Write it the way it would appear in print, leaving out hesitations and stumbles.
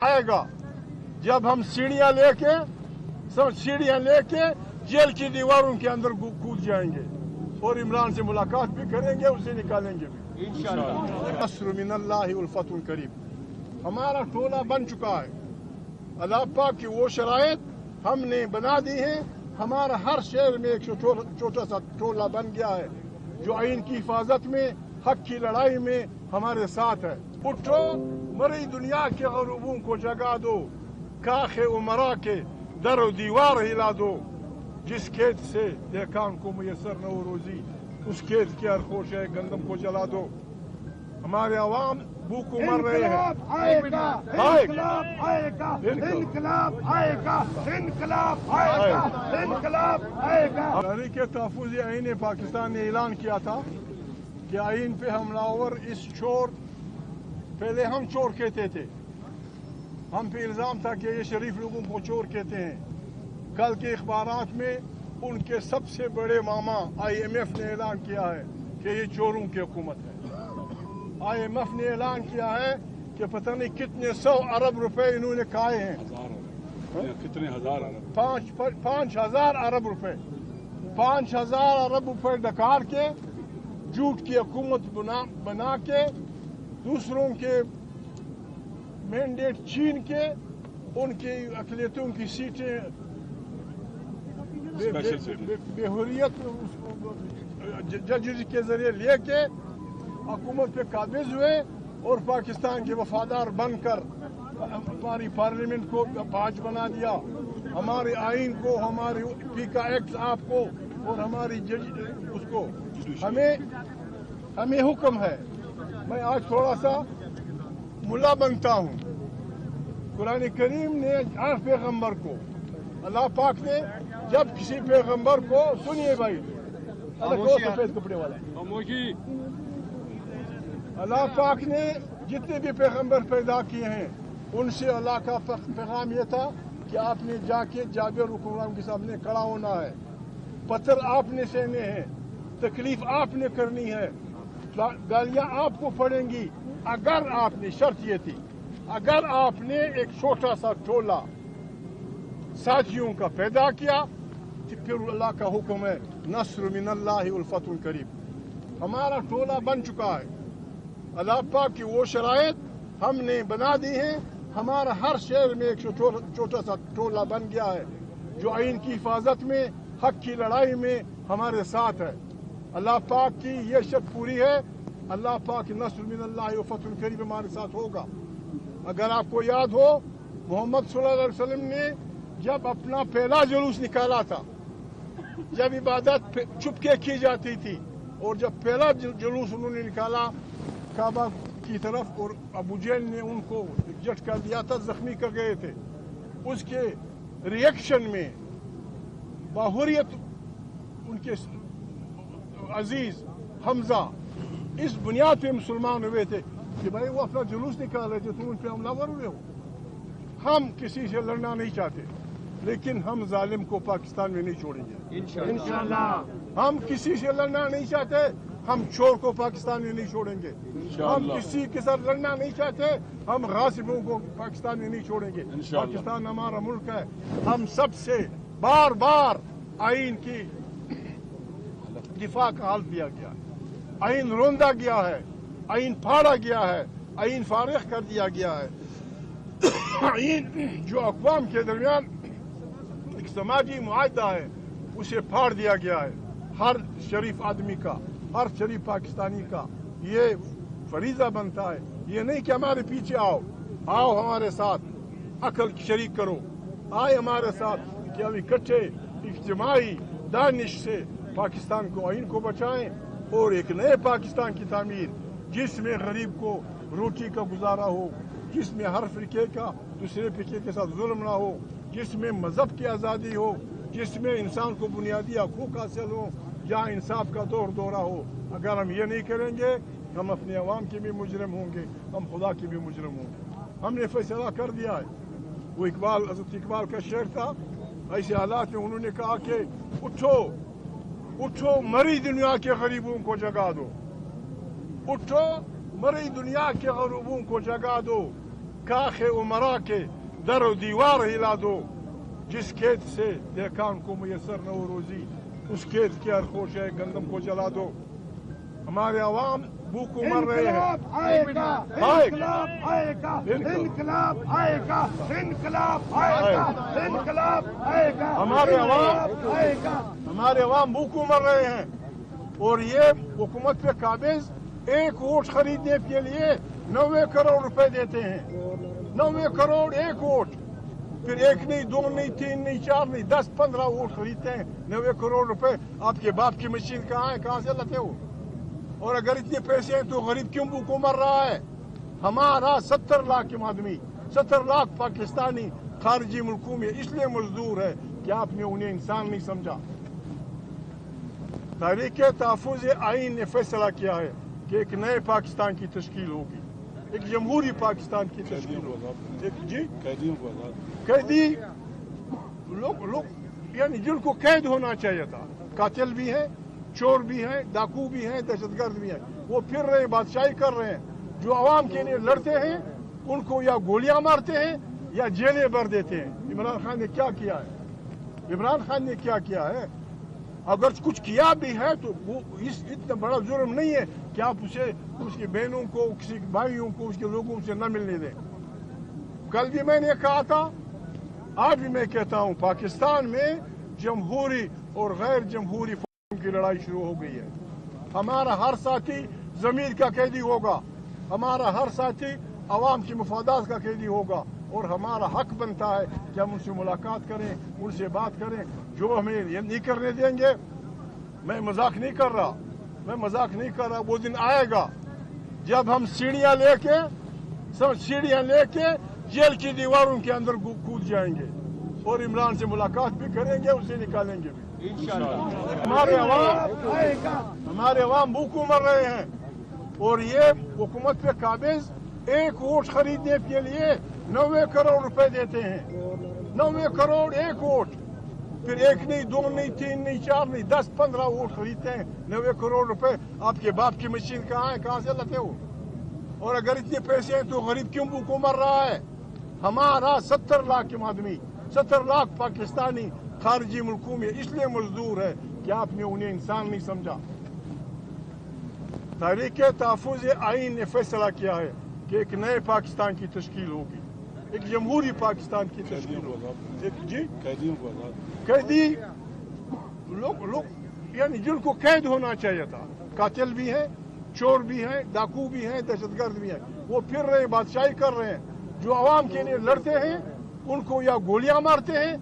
आएगा जब हम सीढ़ियां लेके जेल की दीवारों के अंदर कूद जाएंगे और इमरान से मुलाकात भी करेंगे, उसे निकालेंगे भी इंशाअल्लाह। नस्र मिनल्लाहि वल फतहुल करीब। हमारा टोला बन चुका है। अल्लाह पाक की वो शराइत हमने बना दी है। हमारा हर शहर में एक छोटा सा टोला बन गया है जो आइन की हिफाजत में, हक की लड़ाई में हमारे साथ है। उठो, मरी दुनिया के गरूबों को जगा दो, काखे उमरा के दर व दीवार हिला दो। जिस खेत से देखान को मुयसर न हो रोजी, उस खेत के हर खोशे गंदम को जला दो। हमारे अवाम भूखों मर रहे हैं। तहरीक तहफ़्फ़ुज़ आईन पाकिस्तान ने ऐलान किया था कि आइन पे हमलावर इस चोर, पहले हम चोर कहते थे, हम पे इल्ज़ाम था कि ये शरीफ लोगों को चोर कहते हैं। कल के अखबारात में उनके सबसे बड़े मामा IMF ने ऐलान किया है कि ये चोरों की हुकूमत है। IMF ने ऐलान किया है कि पता नहीं कितने 100 अरब रुपए इन्होंने खाए हैं। कितने हजार अरब? 5,000 अरब रुपए, 5,000 अरब रुपए डकार के झूठ की हुकूमत बना के दूसरों के मैंडेट छीन के उनकी अक़लियतों की सीटें बेहुरियत जज के जरिए लेके हुकूमत पे काबिज हुए और पाकिस्तान के वफादार बनकर हमारी पार्लियामेंट को बाज बना दिया, हमारे आइन को, हमारे पीका एक्ट आपको और हमारी जज उसको। हमें हुक्म है। मैं आज थोड़ा सा मुल्ला बनता हूँ। कुरान करीम ने हर पैगम्बर को, अल्लाह पाक ने जब किसी पैगम्बर को, सुनिए भाई, सफेद कपड़े वाला, अल्लाह पाक ने जितने भी पैगम्बर पैदा किए हैं उनसे अल्लाह का पैगाम ये था कि आपने जाके जाबिर हुक्मरान के सामने खड़ा होना है, पत्थर आपने सहने हैं, तकलीफ आपने करनी है, गालियां आपको पड़ेंगी। अगर आपने, शर्त ये थी, अगर आपने एक छोटा सा टोला साथियों का पैदा किया तो फिर अल्लाह का हुक्म है नस्र मिनल्लाहि वल फतहुल करीब। हमारा टोला बन चुका है। अल्लाह पाक की वो शराइत हमने बना दी है। हमारा हर शहर में एक छोटा सा टोला बन गया है जो आइन की हिफाजत में, हक की लड़ाई में हमारे साथ है। अल्लाह पाक की ये शर्त पूरी है। अल्लाह पाक नस्र मिनल्लाहि व फतहुल करीब हमारे साथ होगा। अगर आपको याद हो, मोहम्मद सल्लल्लाहु अलैहि वसल्लम ने जब अपना पहला जुलूस निकाला था, जब इबादत चुपके की जाती थी, और जब पहला जुलूस उन्होंने निकाला काबा की तरफ और अबू जहल ने उनको झटका दिया था, जख्मी कर गए थे, उसके रिएक्शन में बाहुरियत उनके अजीज हमजा इस बुनियाद पे मुसलमान हुए थे कि भाई वो अपना जुलूस निकाल रहे थे, तुम उन पे हमलावर हुए हो। हम किसी से लड़ना नहीं चाहते, लेकिन हम जालिम को पाकिस्तान में नहीं छोड़ेंगे इंशाअल्लाह। हम किसी से लड़ना नहीं चाहते, हम चोर को पाकिस्तान में नहीं छोड़ेंगे। हम किसी के साथ लड़ना नहीं चाहते, हम गासिबों को पाकिस्तान में नहीं छोड़ेंगे। पाकिस्तान हमारा मुल्क है। हम सबसे बार बार आइन की दिफा का हाल दिया गया है, आइन रोंदा गया है, आइन फाड़ा गया है, आइन फारिग कर दिया गया है। आइन जो अक़वाम के दरमियान एक समाजी मुआहदा है, उसे फाड़ दिया गया है। हर शरीफ आदमी का, हर शरीफ पाकिस्तानी का ये फरीजा बनता है, ये नहीं कि हमारे पीछे आओ, आओ हमारे साथ अकल शरीक करो, आए हमारे साथ कि हम इकट्ठे इज्तिमाई दानिश से पाकिस्तान को, आइन को बचाएं और एक नए पाकिस्तान की तामीर, जिसमें गरीब को रोटी का गुजारा हो, जिसमें हर फिरके का दूसरे फिरके के साथ जुल्म ना हो, जिसमें मजहब की आज़ादी हो, जिसमें इंसान को बुनियादी हकूक़ हासिल हो, जहाँ इंसाफ का दौर दौरा हो। अगर हम ये नहीं करेंगे, हम अपने अवाम के भी मुजरिम होंगे, हम खुदा के भी मुजरिम होंगे। हमने फैसला कर दिया है। वो हज़रत इकबाल का शेर था, ऐसे हालात में उन्होंने कहा कि उठो उठो, मरी दुनिया के गरीबों को जगा दो, उठो, मरी दुनिया के गरीबों को जगा दो, کاخ عمرا کے در و دیوار ہلا دو جس کھیت سے دیکھان کو میسر نہ ہو روزی اس کھیت کی ہرخوش ہے گندم کو جلا دو. ہمارے عوام بھوک مر رہے ہیں. انقلاب آئے گا، انقلاب آئے گا، انقلاب آئے گا، انقلاب آئے گا. ہمارے عوام بھوک مر رہے ہیں اور یہ حکومت پہ قابض ایک ووٹ خریدنے کے لیے 90 کروڑ روپے دیتے ہیں. 90 کروڑ ایک ووٹ. پھر ایک نہیں، دو نہیں، تین نہیں، چار نہیں، 10-15 ووٹ خریدتے ہیں. 90 کروڑ روپے آپ کے باپ کی مشین کہاں ہے؟ کہاں سے لاتے ہو؟ اور اگر اتنے پیسے ہیں تو غریب کیوں بھوکوں مر رہا ہے؟ ہمارا 70 لاکھ آدمی، 70 لاکھ پاکستانی خارجی ملکوں میں اس لیے مزدور ہے کہ آپ نے انہیں انسان نہیں سمجھا. تحریک تحفظ آئین نے فیصلہ کیا ہے کہ ایک نئے پاکستان کی تشکیل ہوگی، ایک جمہوری پاکستان کی تشکیل ہوگی. جی قیدیوں کو آزاد. قیدی لوگ یعنی جن کو قید ہونا چاہیے تھا، قاتل بھی ہیں، چور بھی ہیں، ڈاکو بھی ہیں، دہشت گرد بھی ہیں، وہ پھر رہے ہیں، بادشاہی کر رہے ہیں. جو عوام کے لیے لڑتے ہیں ان کو یا گولیاں مارتے ہیں یا جیلیں بھر دیتے ہیں. عمران خان نے کیا کیا ہے؟ عمران خان نے کیا کیا ہے؟ اگر کچھ کیا بھی ہے تو وہ اتنا بڑا جرم نہیں ہے کہ آپ اسے اس کی بہنوں کو، کسی بھائیوں کو، اس کے لوگوں سے نہ ملنے دیں. کل بھی میں نے کہا تھا، آج بھی میں کہتا ہوں، پاکستان میں جمہوری اور غیر جمہوری فوجوں کی لڑائی شروع ہو گئی ہے. ہمارا ہر ساتھی ضمیر کا قیدی ہوگا، ہمارا ہر ساتھی عوام کی مفادات کا قیدی ہوگا اور ہمارا حق بنتا ہے کہ ہم ان سے ملاقات کریں، ان سے بات کریں. جو ہمیں یہ نہیں کرنے دیں گے، میں مذاق نہیں کر رہا، وہ دن آئے گا جب ہم سیڑھیاں لے کے جیل کی دیواروں کے اندر کود جائیں گے اور عمران سے ملاقات بھی کریں گے، اسے نکالیں گے بھی. ہمارے عوام بھوکوں مر رہے ہیں اور یہ حکومت پہ قابض ایک ووٹ خریدنے کے لیے 90 کروڑ روپے دیتے ہیں. 90 کروڑ ایک ووٹ. پھر ایک نہیں، دو نہیں، تین نہیں، چار نہیں، 10-15 ووٹ خریدتے ہیں. 90 کروڑ روپے آپ کے باپ کی مشین کہاں ہے؟ کہاں سے لاتے ہو؟ اور اگر اتنے پیسے ہیں تو غریب کیوں بھوکوں مر رہا ہے؟ ہمارا 70 لاکھ آدمی، 70 لاکھ پاکستانی خارجی ملکوں میں اس لیے مزدور ہے کہ آپ نے انہیں انسان نہیں سمجھا. تحریک تحفظ آئین نے فیصلہ کیا ہے کہ ایک نئے پاکستان کی تشکیل ہوگی، ایک جمہوری پاکستان کی تشکیل ہوگی. جی قیدیوں کو آزاد. قیدی لوگ یعنی جن کو قید ہونا چاہیے تھا، قاتل بھی ہیں، چور بھی ہیں، ڈاکو بھی ہیں، دہشت گرد بھی ہیں، وہ پھر رہے ہیں، بادشاہی کر رہے ہیں. جو عوام کے لیے لڑتے ہیں ان کو یا گولیاں مارتے ہیں